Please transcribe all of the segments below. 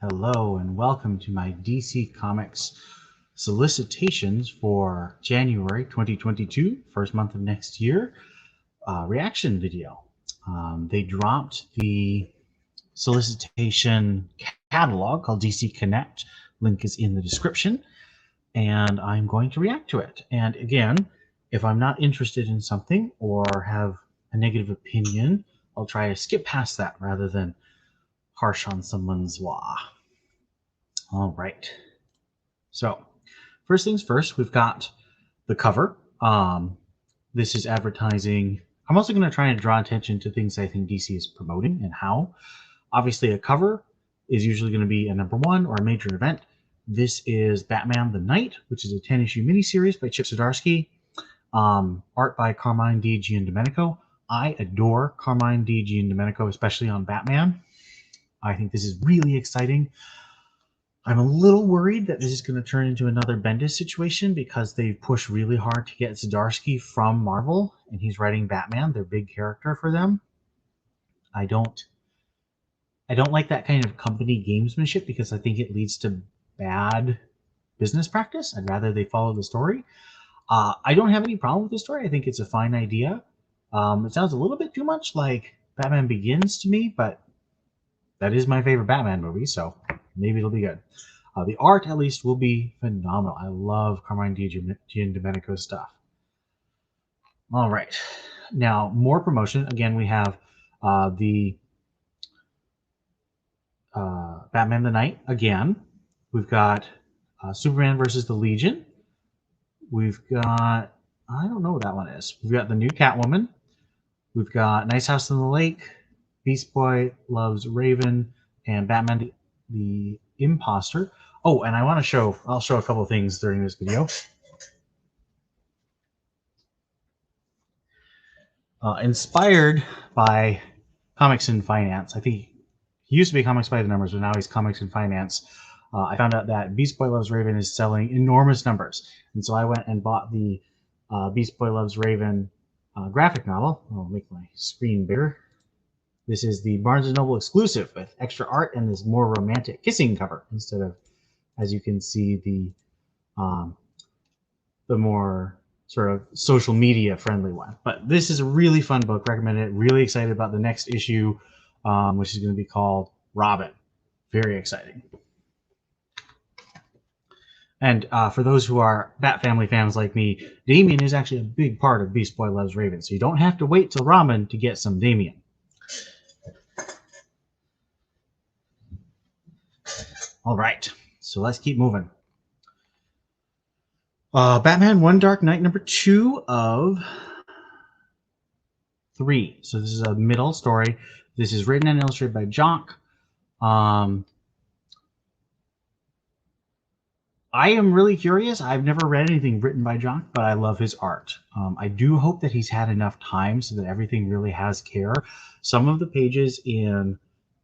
Hello and welcome to my DC Comics solicitations for January 2022, first month of next year, reaction video. They dropped the solicitation catalog called DC Connect. Link is in the description, and I'm going to react to it. And again, if I'm not interested in something or have a negative opinion, I'll try to skip past that rather than harsh on someone's law. All right. So first things first, we've got the cover. This is advertising. I'm also going to try and draw attention to things I think DC is promoting and how. Obviously, a cover is usually going to be a #1 or a major event. This is Batman the Knight, which is a 10-issue miniseries by Chip Zdarsky. Art by Carmine Di Giandomenico. I adore Carmine Di Giandomenico, especially on Batman. I think this is really exciting. I'm a little worried that this is going to turn into another Bendis situation because they've pushed really hard to get Zdarsky from Marvel, and he's writing Batman, their big character for them. I don't like that kind of company gamesmanship because I think it leads to bad business practice. I'd rather they follow the story. I don't have any problem with the story. I think it's a fine idea. It sounds a little bit too much like Batman Begins to me, but that is my favorite Batman movie, so maybe it'll be good. The art, at least, will be phenomenal. I love Carmine Di Giandomenico's stuff. All right. Now, more promotion. Again, we have the Batman the Knight again. We've got Superman versus the Legion. We've got, I don't know what that one is. We've got the new Catwoman. We've got Nice House on the Lake, Beast Boy Loves Raven, and Batman the Imposter. Oh, and I'll show a couple of things during this video. Inspired by Comics in Finance. I think he used to be Comics by the Numbers, but now he's Comics in Finance. I found out that Beast Boy Loves Raven is selling enormous numbers. And so I went and bought the Beast Boy Loves Raven graphic novel. I'll make my screen bigger. This is the Barnes & Noble exclusive with extra art and this more romantic kissing cover instead of, as you can see, the more sort of social media friendly one. But this is a really fun book. Recommend it. Really excited about the next issue, which is going to be called Robin. Very exciting. And for those who are Bat Family fans like me, Damian is actually a big part of Beast Boy Loves Raven. So you don't have to wait till Robin to get some Damian. All right, so let's keep moving. Batman One Dark Knight #2 of 3. So this is a middle story. This is written and illustrated by Jock. I am really curious. I've never read anything written by Jock, but I love his art. I do hope that he's had enough time so that everything really has care. Some of the pages in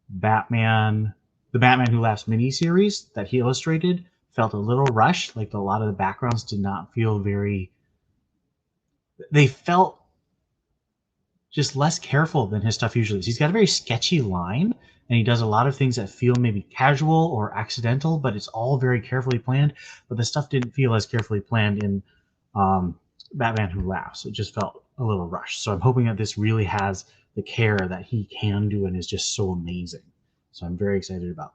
the Batman Who Laughs miniseries that he illustrated felt a little rushed. Like a lot of the backgrounds did not feel very... They felt just less careful than his stuff usually is. He's got a very sketchy line, and he does a lot of things that feel maybe casual or accidental, but it's all very carefully planned. But the stuff didn't feel as carefully planned in Batman Who Laughs. It just felt a little rushed. So I'm hoping that this really has the care that he can do and is just so amazing. So I'm very excited about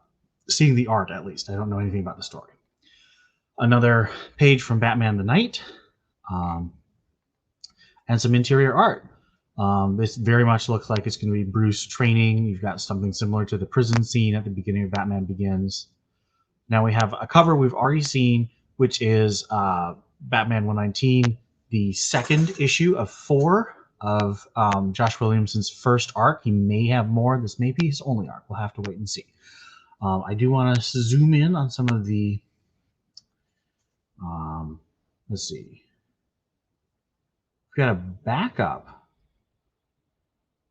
seeing the art, at least. I don't know anything about the story. Another page from Batman the Knight, and some interior art. This very much looks like it's going to be Bruce training. You've got something similar to the prison scene at the beginning of Batman Begins. Now we have a cover we've already seen, which is Batman 119, the second issue of 4 of Josh Williamson's first arc. He may have more. This may be his only arc. We'll have to wait and see. I do want to zoom in on some of the... let's see. We've got a backup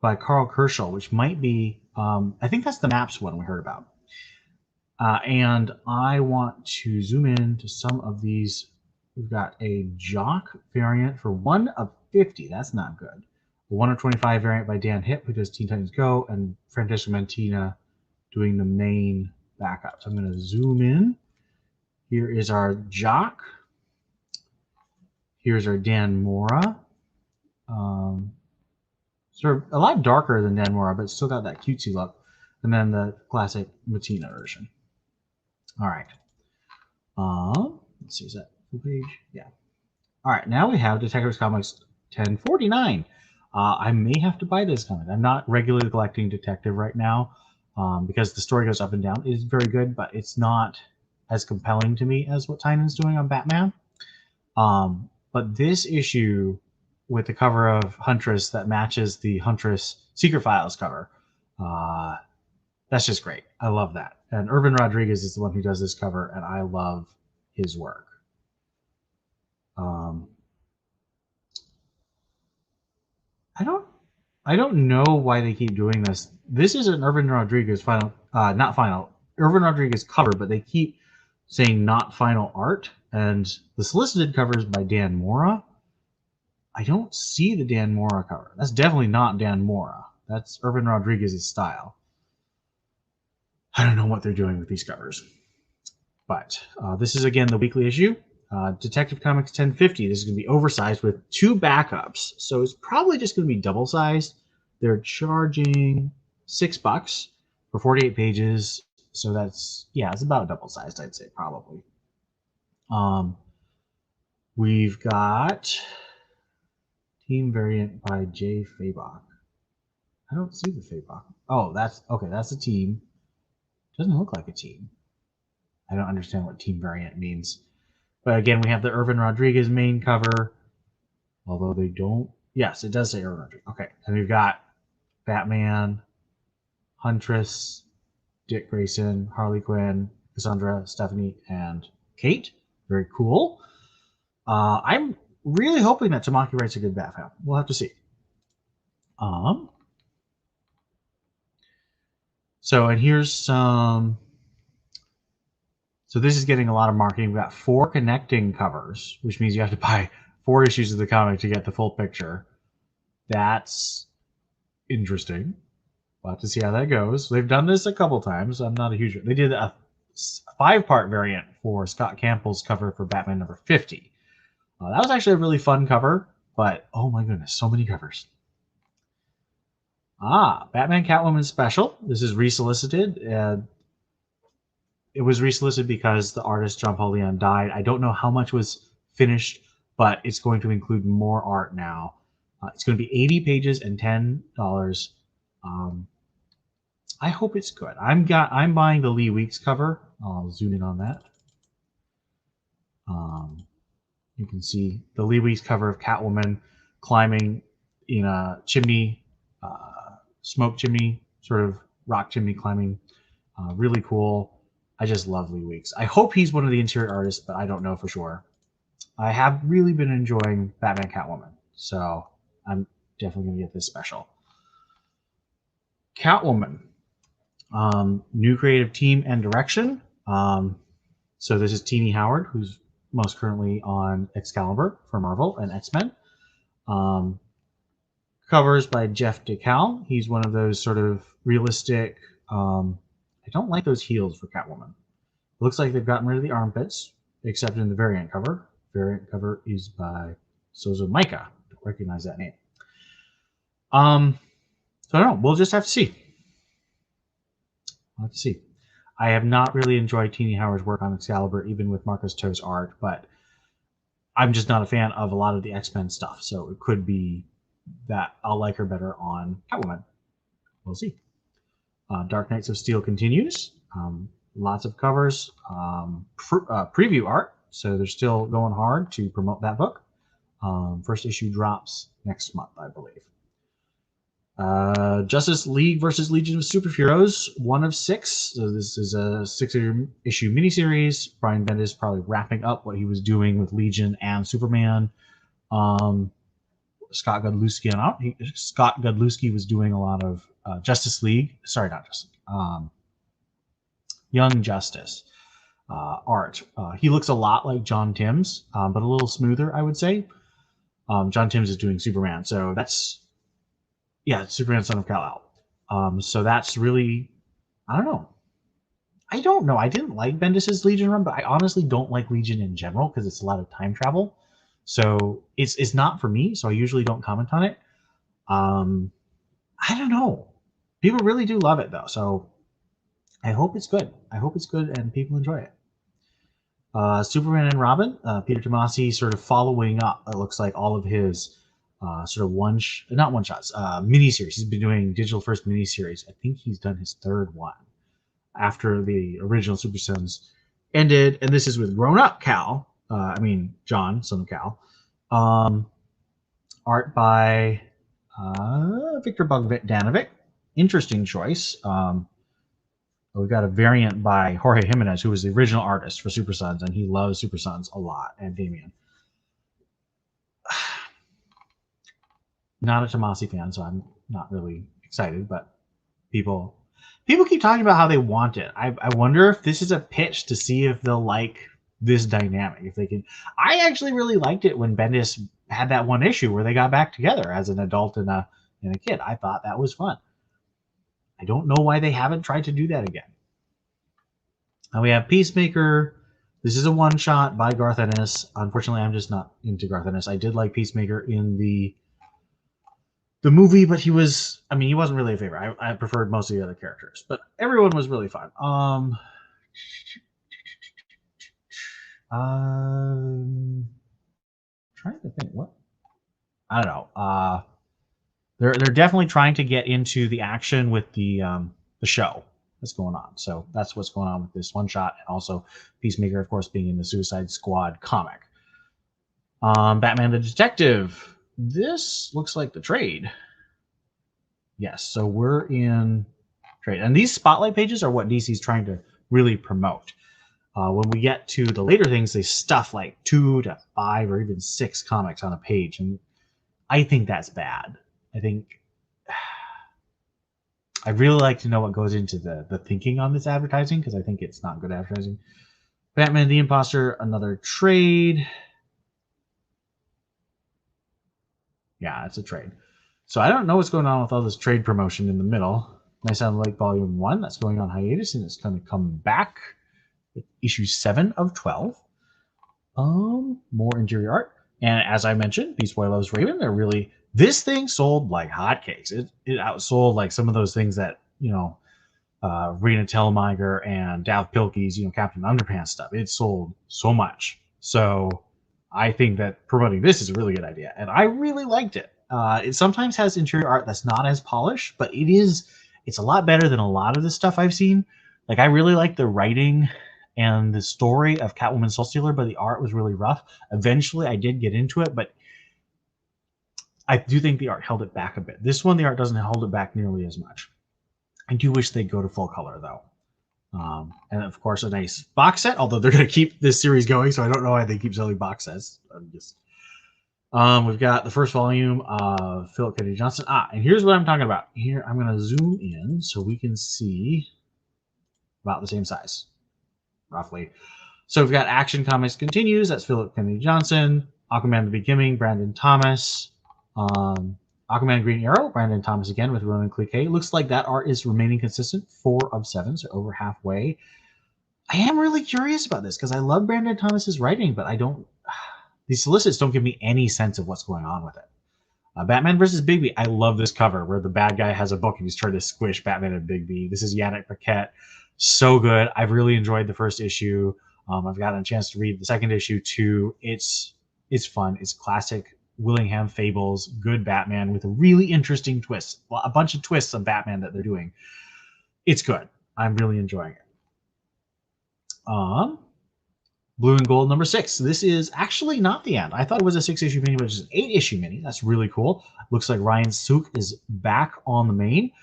by Carl Kerschel, which might be... I think that's the Maps one we heard about. And I want to zoom in to some of these. We've got a Jock variant for 1 of 50. That's not good. A 1 of 25 variant by Dan Hipp, who does Teen Titans Go, and Francesco Mantina doing the main backups. I'm going to zoom in. Here is our Jock. Here's our Dan Mora. Sort of a lot darker than Dan Mora, but still got that cutesy look. And then the classic Matina version. All right. Let's see, is that full page? Yeah. All right, now we have Detective Comics 1049. I may have to buy this comic. I'm not regularly collecting Detective right now because the story goes up and down. It is very good, but it's not as compelling to me as what Tynan's doing on Batman. But this issue with the cover of Huntress that matches the Huntress Secret Files cover, that's just great. I love that. And Urban Rodriguez is the one who does this cover, and I love his work. I don't know why they keep doing this. This is an Urban Rodriguez final, not final, Urban Rodriguez cover, but they keep saying not final art. And the solicited cover is by Dan Mora. I don't see the Dan Mora cover. That's definitely not Dan Mora. That's Urban Rodriguez's style. I don't know what they're doing with these covers. But this is, again, the weekly issue. Detective Comics 1050. This is going to be oversized with 2 backups. So it's probably just going to be double-sized. They're charging $6 for 48 pages. So that's, yeah, it's about double-sized, I'd say, probably. We've got Team Variant by J. Feybach. I don't see the Feybach. Oh, that's a team. Doesn't look like a team. I don't understand what Team Variant means. But again, we have the Urban Rodriguez main cover. Although they don't. Yes, it does say Urban Rodriguez. Okay. And we've got Batman, Huntress, Dick Grayson, Harley Quinn, Cassandra, Stephanie, and Kate. Very cool. I'm really hoping that Tamaki writes a good Batman. We'll have to see. And here's some. So this is getting a lot of marketing. We've got 4 connecting covers, which means you have to buy 4 issues of the comic to get the full picture. That's interesting. We'll have to see how that goes. They've done this a couple times. I'm not a huge... They did a 5-part variant for Scott Campbell's cover for Batman number 50. That was actually a really fun cover, but oh my goodness, so many covers. Batman Catwoman special. This is resolicited. It was resolicited because the artist John Paul Leon died. I don't know how much was finished, but it's going to include more art now. It's going to be 80 pages and $10. I hope it's good. I'm buying the Lee Weeks cover. I'll zoom in on that. You can see the Lee Weeks cover of Catwoman climbing in a chimney, smoke chimney, sort of rock chimney climbing. Really cool. I just love Lee Weeks. I hope he's one of the interior artists, but I don't know for sure. I have really been enjoying Batman Catwoman, so I'm definitely going to get this special. Catwoman. New creative team and direction. So this is Teenie Howard, who's most currently on Excalibur for Marvel and X-Men. Covers by Jeff DeCal. He's one of those sort of realistic... I don't like those heels for Catwoman. It looks like they've gotten rid of the armpits, except in the variant cover. Variant cover is by Sozo Micah. Don't recognize that name. So I don't know. We'll just have to see. We'll have to see. I have not really enjoyed Teenie Howard's work on Excalibur, even with Marcos Toe's art, but I'm just not a fan of a lot of the X-Men stuff. So it could be that I'll like her better on Catwoman. We'll see. Dark Knights of Steel continues. Lots of covers, preview art, so they're still going hard to promote that book. First issue drops next month, I believe. Justice League versus Legion of Superheroes, 1 of 6. So this is a 6-issue miniseries. Brian Bendis probably wrapping up what he was doing with Legion and Superman. Scott Godlewski was doing a lot of Justice League. Sorry, not Justice League. Young Justice art. He looks a lot like John Timms, but a little smoother, I would say. John Timms is doing Superman, so that's Superman, Son of Kal-El. So that's really, I don't know. I don't know. I didn't like Bendis's Legion run, but I honestly don't like Legion in general because it's a lot of time travel. So it's not for me. So I usually don't comment on it. Um, I don't know. People really do love it though, so I hope it's good. I hope it's good and people enjoy it. Superman and Robin, Peter Tomasi sort of following up. It looks like all of his sort of not one shots, miniseries. He's been doing digital first miniseries. I think he's done his third one after the original Super Sons ended, and this is with grown up Cal. John, son of Cal. Art by Victor Bogdanovic. Interesting choice. We've got a variant by Jorge Jimenez, who was the original artist for Super Sons, and he loves Super Sons a lot, and Damian. Not a Tomasi fan, so I'm not really excited, but people keep talking about how they want it. I wonder if this is a pitch to see if they'll like this dynamic. If they can. I actually really liked it when Bendis had that one issue where they got back together as an adult and a kid. I thought that was fun. I don't know why they haven't tried to do that again. And we have Peacemaker. This is a one-shot by Garth Ennis. Unfortunately, I'm just not into Garth Ennis. I did like Peacemaker in the movie, but he wasn't really a favorite. I preferred most of the other characters, but everyone was really fun. Trying to think what. I don't know. They're definitely trying to get into the action with the show that's going on. So that's what's going on with this one shot, and also Peacemaker, of course, being in the Suicide Squad comic. Batman the Detective. This looks like the trade. Yes, so we're in trade, and these spotlight pages are what DC's trying to really promote. When we get to the later things, they stuff like 2 to 5 or even 6 comics on a page, and I think that's bad. I think I'd really like to know what goes into the thinking on this advertising, because I think it's not good advertising. Batman the Imposter, another trade. Yeah, it's a trade. So I don't know what's going on with all this trade promotion in the middle. Nice on Lake Volume 1, that's going on hiatus, and it's going to come back with issue 7 of 12. More interior art. And as I mentioned, Beast Boy Loves Raven. They're really... This thing sold like hotcakes. It outsold like some of those things that, Rena Telgemeier and Dav Pilkey's, Captain Underpants stuff. It sold so much. So I think that promoting this is a really good idea. And I really liked it. It sometimes has interior art that's not as polished, but it's a lot better than a lot of the stuff I've seen. Like, I really like the writing and the story of Catwoman Soul Stealer, but the art was really rough. Eventually, I did get into it, but I do think the art held it back a bit. This one, the art doesn't hold it back nearly as much. I do wish they'd go to full color, though. And, of course, a nice box set, although they're going to keep this series going, so I don't know why they keep selling box sets. We've got the first volume of Philip Kennedy Johnson. And here's what I'm talking about. Here, I'm going to zoom in so we can see about the same size, roughly. So we've got Action Comics Continues. That's Philip Kennedy Johnson. Aquaman The Beginning, Brandon Thomas. Aquaman Green Arrow, Brandon Thomas again with Ronan Cliquet. Looks like that art is remaining consistent. 4 of 7, so over halfway. I am really curious about this because I love Brandon Thomas's writing, but I don't... These solicits don't give me any sense of what's going on with it. Batman vs. Bigby. I love this cover where the bad guy has a book and he's trying to squish Batman and Bigby. This is Yannick Paquette. So good. I've really enjoyed the first issue. I've gotten a chance to read the second issue too. It's fun. It's classic Willingham Fables, good Batman with a really interesting twist. Well, a bunch of twists of Batman that they're doing. It's good. I'm really enjoying it. Blue and Gold number 6. This is actually not the end. I thought it was a 6-issue mini, but it's an 8-issue mini. That's really cool. Looks like Ryan Sook is back on the main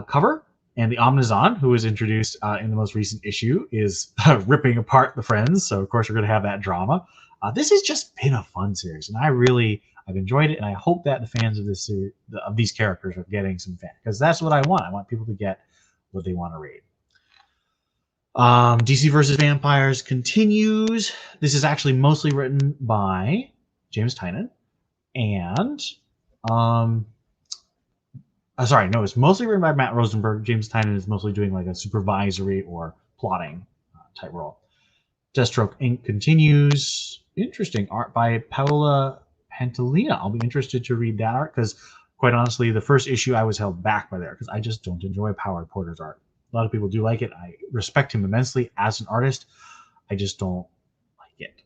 cover. And the Omnizon, who was introduced in the most recent issue, is ripping apart the Friends. So, of course, we're going to have that drama. This has just been a fun series, and I've enjoyed it, and I hope that the fans of this series, of these characters, are getting some fan, because that's what I want. I want people to get what they want to read. DC vs. Vampires continues. This is actually mostly written by James Tynion, and it's mostly written by Matt Rosenberg. James Tynion is mostly doing like a supervisory or plotting type role. Deathstroke Inc. continues. Interesting art by Paola Pantalina. I'll be interested to read that art because, quite honestly, the first issue I was held back by there because I just don't enjoy Howard Porter's art. A lot of people do like it. I respect him immensely as an artist. I just don't like it.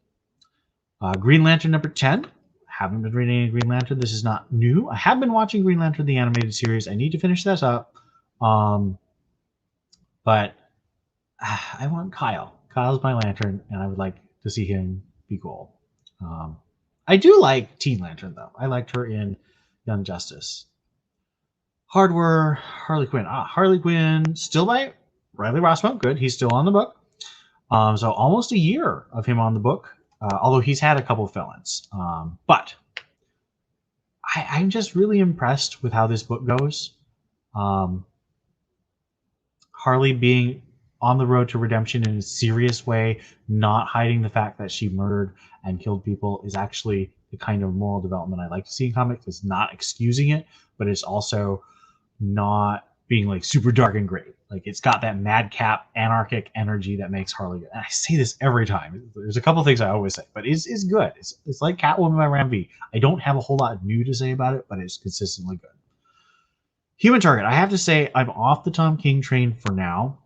Green Lantern number 10. Haven't been reading any Green Lantern. This is not new. I have been watching Green Lantern, the animated series. I need to finish this up. But I want Kyle. Kyle's my Lantern, and I would like to see him be cool. I do like Teen Lantern, though. I liked her in Young Justice. Hardware, Harley Quinn. Harley Quinn, still by Riley Rossmo. Good. He's still on the book. So almost a year of him on the book, although he's had a couple of fill-ins. But I'm just really impressed with how this book goes. Harley being on the road to redemption in a serious way, not hiding the fact that she murdered and killed people, is actually the kind of moral development I like to see in comics. It's not excusing it, but it's also not being like super dark and gray. Like, it's got that madcap, anarchic energy that makes Harley good. And I say this every time. There's a couple things I always say, but it's good. It's like Catwoman by Ram V. I don't have a whole lot new to say about it, but it's consistently good. Human Target. I have to say I'm off the Tom King train for now,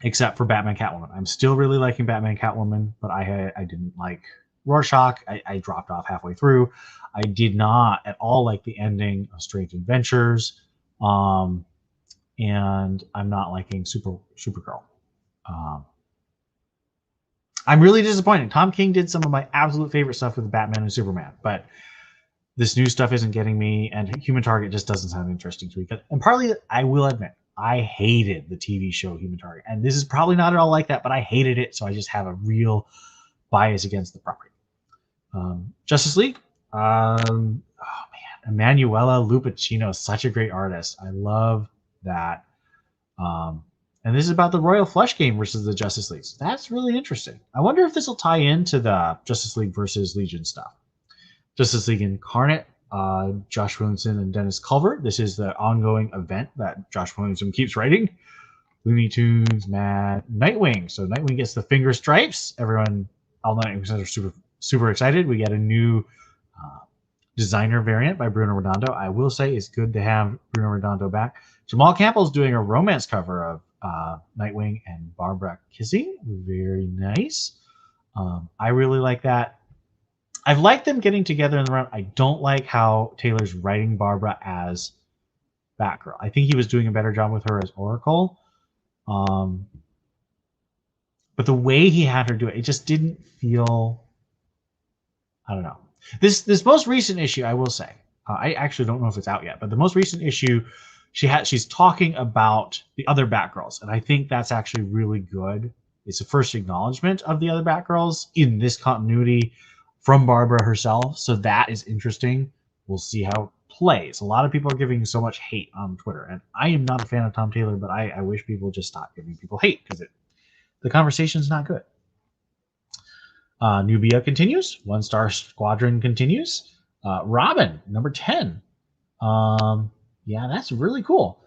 except for Batman Catwoman. I'm still really liking Batman Catwoman, but I didn't like Rorschach. I dropped off halfway through. I did not at all like the ending of Strange Adventures. And I'm not liking Supergirl. I'm really disappointed. Tom King did some of my absolute favorite stuff with Batman and Superman, but this new stuff isn't getting me, and Human Target just doesn't sound interesting to me. And partly, I will admit, I hated the TV show Human Target, and this is probably not at all like that, but I hated it, so I just have a real bias against the property. Justice League. Oh man, Emanuela Lupacchino is such a great artist. I love that. And this is about the Royal Flush game versus the Justice League. So that's really interesting. I wonder if this will tie into the Justice League versus Legion stuff. Justice League Incarnate, Josh Williamson and Dennis Culver. This is the ongoing event that Josh Williamson keeps writing. Looney Tunes, Mad Nightwing. So Nightwing gets the finger stripes. Everyone, all Nightwing fans are super excited. We get a new designer variant by Bruno Redondo. I will say it's good to have Bruno Redondo back. Jamal Campbell's doing a romance cover of Nightwing and Barbara kissing. Very nice. I really like that. I've liked them getting together in the run. I don't like how Taylor's writing Barbara as Batgirl. I think he was doing a better job with her as Oracle. But the way he had her do it, it just didn't feel... I don't know. This most recent issue, I will say, I actually don't know if it's out yet, but the most recent issue, she's talking about the other Batgirls, and I think that's actually really good. It's the first acknowledgement of the other Batgirls in this continuity from Barbara herself, so that is interesting. We'll see how it plays. A lot of people are giving so much hate on Twitter, and I am not a fan of Tom Taylor, but I wish people just stop giving people hate because the conversation's not good. Nubia continues. One Star Squadron continues. Robin, number 10. Yeah, that's really cool.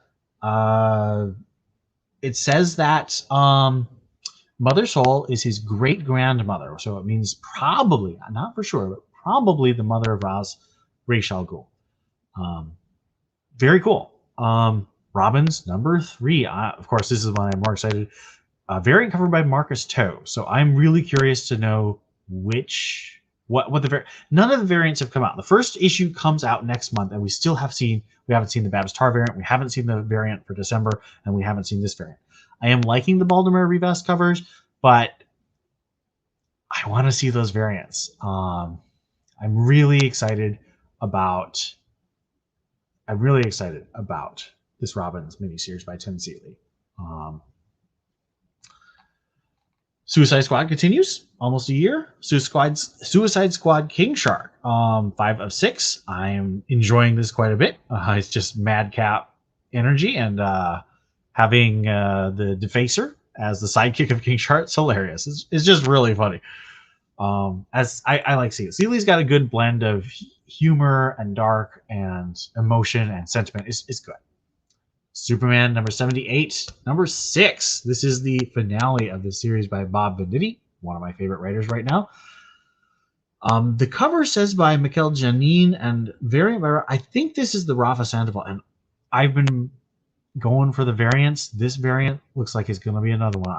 It says that Mother Soul is his great-grandmother. So it means probably, not for sure, but probably the mother of Ra's al Ghul. Very cool. Robin's number 3. Of course, this is one I'm more excited. Variant covered by Marcus Toe. So I'm really curious to know none of the variants have come out. The first issue comes out next month, and we haven't seen the Babs Tarr variant, we haven't seen the variant for December, and we haven't seen this variant. I am liking the Baltimore Rivas covers, but I want to see those variants. I'm really excited about this Robins miniseries by Tim Seeley. Suicide Squad continues, almost a year. Suicide Squad King Shark, 5 of 6. I am enjoying this quite a bit. It's just madcap energy, and having the Defacer as the sidekick of King Shark, it's hilarious. It's just really funny. As I like seeing it. Seeley's got a good blend of humor and dark and emotion and sentiment. It's good. Superman number 78, number 6. This is the finale of the series by Bob Vegetty, one of my favorite writers right now. The cover says by Mikel Janin and variant by, I think this is the Rafa Sandoval, and I've been going for the variants. This variant looks like it's going to be another one.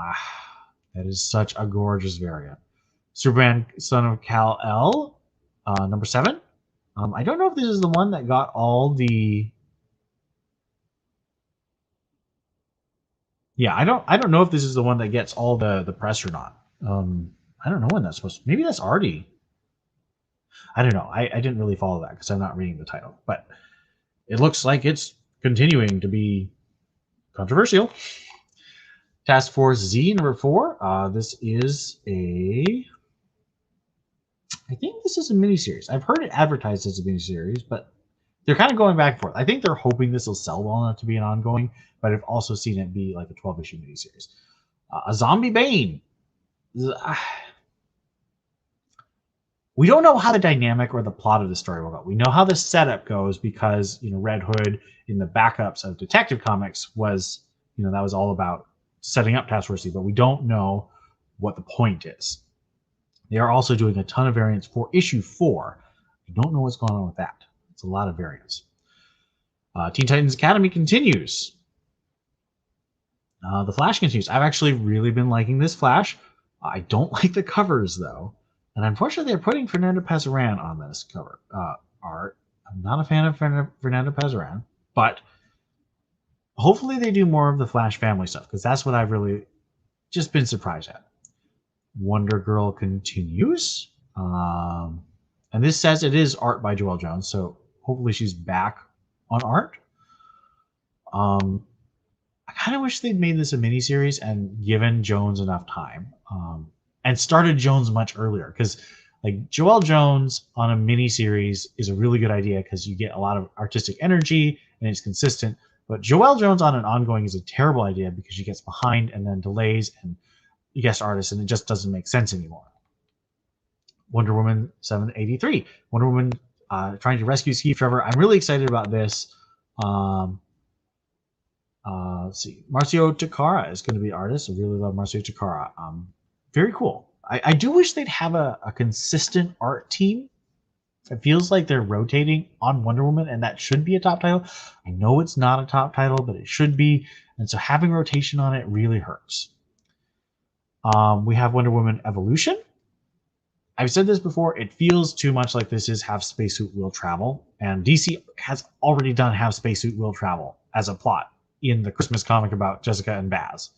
That is such a gorgeous variant. Superman, son of Kal-El, number 7. I don't know if this is the one that got all the... Yeah, I don't know if this is the one that gets all the press or not. I don't know when that's supposed to... Maybe that's already... I don't know. I didn't really follow that because I'm not reading the title. But it looks like it's continuing to be controversial. Task Force Z number 4. This is a... I think this is a miniseries. I've heard it advertised as a miniseries, but they're kind of going back and forth. I think they're hoping this will sell well enough to be an ongoing, but I've also seen it be like a 12-issue miniseries. A Zombie Bane. We don't know how the dynamic or the plot of the story will go. We know how the setup goes because, Red Hood in the backups of Detective Comics was, that was all about setting up Task Force Z, but we don't know what the point is. They are also doing a ton of variants for issue 4. I don't know what's going on with that. It's a lot of variants. Teen Titans Academy continues. The Flash continues. I've actually really been liking this Flash. I don't like the covers, though. And unfortunately, they're putting Fernando Pasaran on this cover art. I'm not a fan of Fernando Pasaran, but hopefully they do more of the Flash family stuff, because that's what I've really just been surprised at. Wonder Girl continues. And this says it is art by Joelle Jones, so hopefully she's back on art. I kind of wish they'd made this a miniseries and given Jones enough time. And started Jones much earlier, because like Joelle Jones on a miniseries is a really good idea because you get a lot of artistic energy and it's consistent. But Joelle Jones on an ongoing is a terrible idea because she gets behind and then delays and guest artists, and it just doesn't make sense anymore. Wonder Woman 783. Wonder Woman trying to rescue Steve Trevor. I'm really excited about this. Let's see. Marcio Takara is going to be artist. I really love Marcio Takara. Very cool. I do wish they'd have a consistent art team. It feels like they're rotating on Wonder Woman, and that should be a top title. I know it's not a top title, but it should be. And so having rotation on it really hurts. We have Wonder Woman Evolution. I've said this before. It feels too much like this is Have Spacesuit Will Travel. And DC has already done Have Spacesuit Will Travel as a plot in the Christmas comic about Jessica and Baz.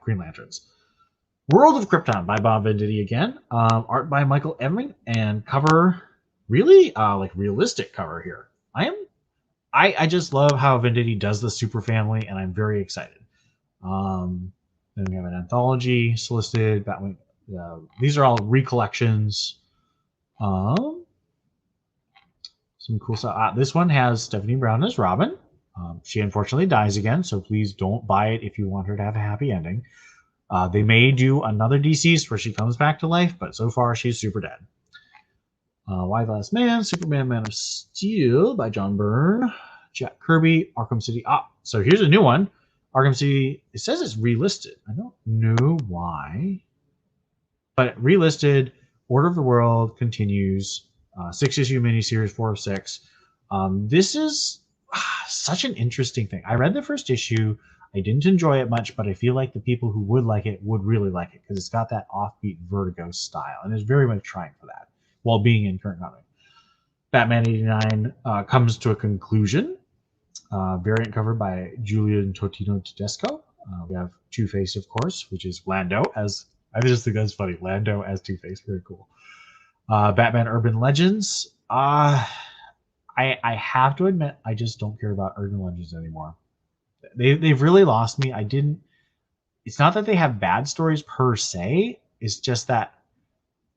Green Lanterns. World of Krypton by Bob Vegetty again. Art by Michael Emery, and cover really like realistic cover here. I just love how Vegetty does the super family, and I'm very excited. Then we have an anthology, Solicited, Batwing. These are all recollections. Some cool stuff. This one has Stephanie Brown as Robin. She unfortunately dies again, so please don't buy it if you want her to have a happy ending. They may do another DCeased where she comes back to life, but so far she's super dead. Why the Last Man, Superman, Man of Steel by John Byrne, Jack Kirby, Arkham City. So here's a new one. Arkham City, it says it's relisted. I don't know why. But relisted, Order of the World continues. 6-issue miniseries, 4 of 6. This is such an interesting thing. I read the first issue. I didn't enjoy it much, but I feel like the people who would like it would really like it because it's got that offbeat Vertigo style and is very much trying for that while being in current comic. Batman 89 comes to a conclusion. Variant cover by Julian Totino Tedesco. We have Two-Face, of course, which is Lando as... I just think that's funny. Lando as Two-Face. Very cool. Batman Urban Legends. I have to admit, I just don't care about Urban Legends anymore. They've really lost me. It's not that they have bad stories per se. It's just that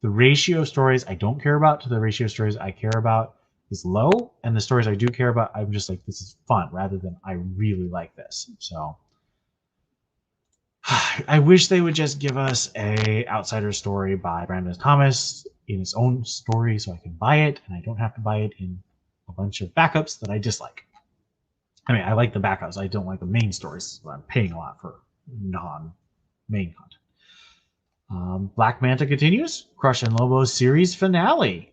the ratio of stories I don't care about to the ratio of stories I care about is low. And the stories I do care about, I'm just like, this is fun rather than I really like this. So I wish they would just give us a outsider story by Brandon Thomas in its own story so I can buy it and I don't have to buy it in a bunch of backups that I dislike. I mean, I like the backups. I don't like the main stories. But I'm paying a lot for non-main content. Black Manta continues. Crush and Lobo series finale.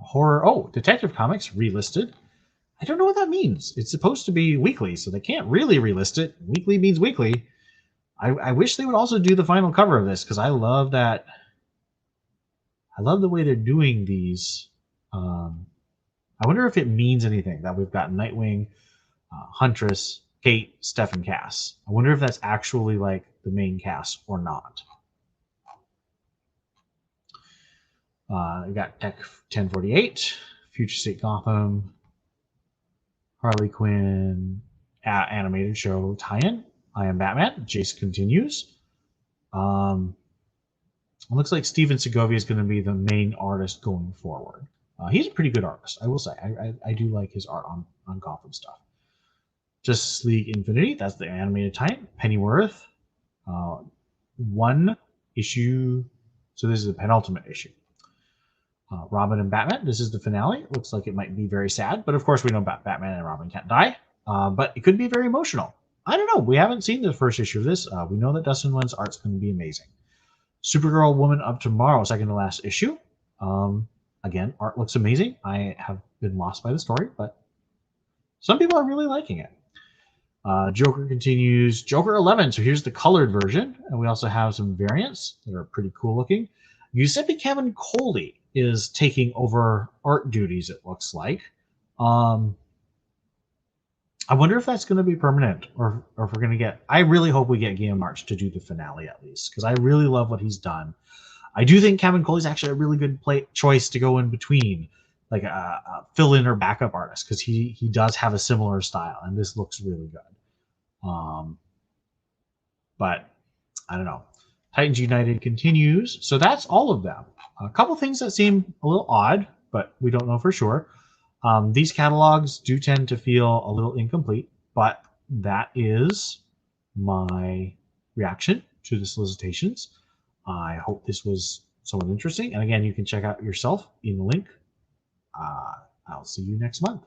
Horror. Oh, Detective Comics relisted. I don't know what that means. It's supposed to be weekly, so they can't really relist it. Weekly means weekly. I wish they would also do the final cover of this because I love that. I love the way they're doing these. I wonder if it means anything that we've got Nightwing, Huntress, Kate, Steph, and Cass. I wonder if that's actually like the main cast or not. We got Tech 1048, Future State Gotham, Harley Quinn, animated show tie-in. I Am Batman. Jace continues. It looks like Steven Segovia is going to be the main artist going forward. He's a pretty good artist, I will say. I do like his art on Gotham stuff. Justice League Infinity, that's the animated tie-in. Pennyworth, one issue. So this is the penultimate issue. Robin and Batman, this is the finale. It looks like it might be very sad, but of course we know Batman and Robin can't die. But it could be very emotional. I don't know. We haven't seen the first issue of this. We know that Dustin Nguyen's art's going to be amazing. Supergirl Woman of Tomorrow, second to last issue. Again, art looks amazing. I have been lost by the story, but some people are really liking it. Joker continues. Joker 11. So here's the colored version, and we also have some variants that are pretty cool looking. Giuseppe Kevin Coley is taking over art duties, it looks like. I wonder if that's going to be permanent or if we're going to get... I really hope we get Guillaume March to do the finale at least, because I really love what he's done. I do think Kevin Coley's actually a really good choice to go in between, like a fill-in or backup artist, because he does have a similar style, and this looks really good. But I don't know. Titans United continues. So that's all of them. A couple things that seem a little odd, but we don't know for sure. These catalogs do tend to feel a little incomplete, but that is my reaction to the solicitations. I hope this was somewhat interesting. And again, you can check out yourself in the link. I'll see you next month.